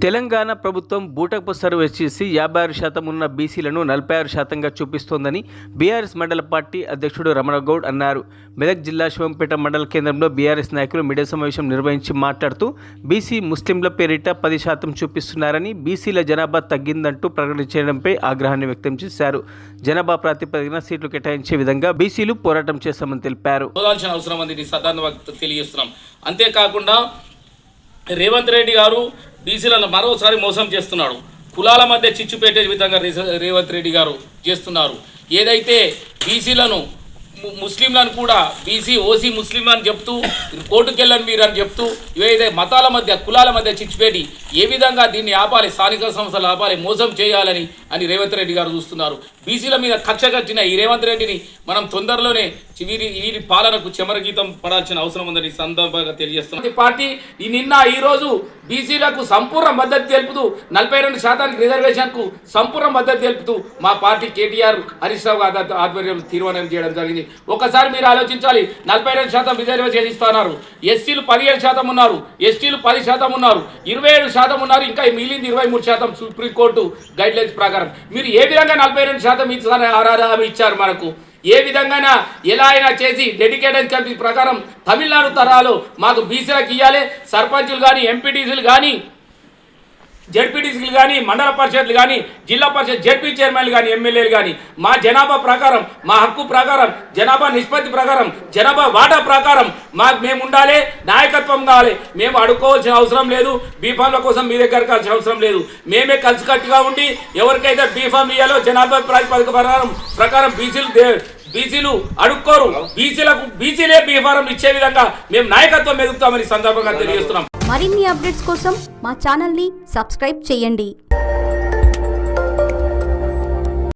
తెలంగాణ ప్రభుత్వం బూటకపు సర్వే చేసి 56% ఉన్న బీసీలను 46%గా చూపిస్తోందని బీఆర్ఎస్ మండల పార్టీ అధ్యక్షుడు రమణగౌడ్ అన్నారు. మెదక్ జిల్లా శివంపేట మండల కేంద్రంలో బీఆర్ఎస్ నాయకులు మీడియా సమావేశం నిర్వహించి మాట్లాడుతూ బీసీ ముస్లింల పేరిట 10% చూపిస్తున్నారని, బీసీల జనాభా తగ్గిందంటూ ప్రకటించడంపై ఆగ్రహాన్ని వ్యక్తం చేశారు. జనాభా ప్రాతిపదికన సీట్లు కేటాయించే విధంగా బీసీలు పోరాటం చేస్తామని తెలిపారు. అంతేకాకుండా రేవంత్ రెడ్డి గారు బీసీలను మరోసారి మోసం చేస్తున్నాడు. కులాల మధ్య చిచ్చు పెట్టే విధంగా రేవంత్ రెడ్డి గారు చేస్తున్నారు. ఏదైతే బీసీలను ముస్లింలను కూడా బీసీ ఓసీ ముస్లిం అని చెప్తూ కోర్టుకెళ్ళని మీరు అని చెప్తూ ఏదైతే మతాల మధ్య కులాల మధ్య చిచ్చుపెట్టి ఏ విధంగా దీన్ని ఆపాలి, స్థానిక సంస్థలు ఆపాలి, మోసం చేయాలని రేవంత్ రెడ్డి గారు చూస్తున్నారు. బీసీల మీద కక్ష కట్టిన ఈ రేవంత్ రెడ్డిని మనం తొందరలోనే వీరి పాలనకు చెమరగీతం పడాల్సిన అవసరం ఉందని సందర్భంగా తెలియజేస్తున్నాం. పార్టీ ఈ రోజు బీసీలకు సంపూర్ణ మద్దతు తెలుపుతూ 42% రిజర్వేషన్కు సంపూర్ణ మద్దతు తెలుపుతూ మా పార్టీ కేటీఆర్ హరీష్ రావు గారి ఆధ్వర్యంలో తీర్మానం చేయడం జరిగింది. ఒకసారి మీరు ఆలోచించాలి, 42% రిజర్వేషన్ ఇస్తున్నారు. ఎస్సీలు 17% ఉన్నారు, ఎస్టీలు 10% ఉన్నారు, 27% ఉన్నారు, ఇంకా మిగిలింది 23% సుప్రీంకోర్టు గైడ్ లైన్స్ ప్రకారం. మీరు ఏ విధంగా 42% ఇచ్చారు మనకు? ఏ విధంగా ఎలా అయినా చేసి డెడికేటెడ్ కమిటీ ప్రకారం తమిళనాడు తరాలు మాకు బీసీలకు ఇవ్వాలి. సర్పంచులు కానీ, ఎంపీటీసీలు కానీ, జడ్పీటీసీలు కానీ, మండల పరిషత్లు కానీ, జిల్లా పరిషత్ జడ్పీ చైర్మన్లు కానీ, ఎమ్మెల్యేలు కానీ మా జనాభా ప్రకారం, మా హక్కు ప్రకారం, జనాభా నిష్పత్తి ప్రకారం, జనాభా వాటా ప్రకారం మేము ఉండాలి. నాయకత్వం కావాలి. మేము అడుక్కోవాల్సిన అవసరం లేదు. బీఫామ్ల కోసం మీ దగ్గర కావాల్సిన అవసరం లేదు. మేమే కలిసికట్టుగా ఉండి ఎవరికైతే బీఫామ్ ఇవ్వాలో జనాభా ప్రాతిపదిక ప్రకారం బీసీలు అడుక్కోరు. బీసీలే బీఫారం ఇచ్చే విధంగా మేము నాయకత్వం ఎదుగుతామని సందర్భంగా తెలియజేస్తున్నాం. మరిన్ని అప్డేట్స్ కోసం మా ఛానల్ ని సబ్స్క్రైబ్ చేయండి.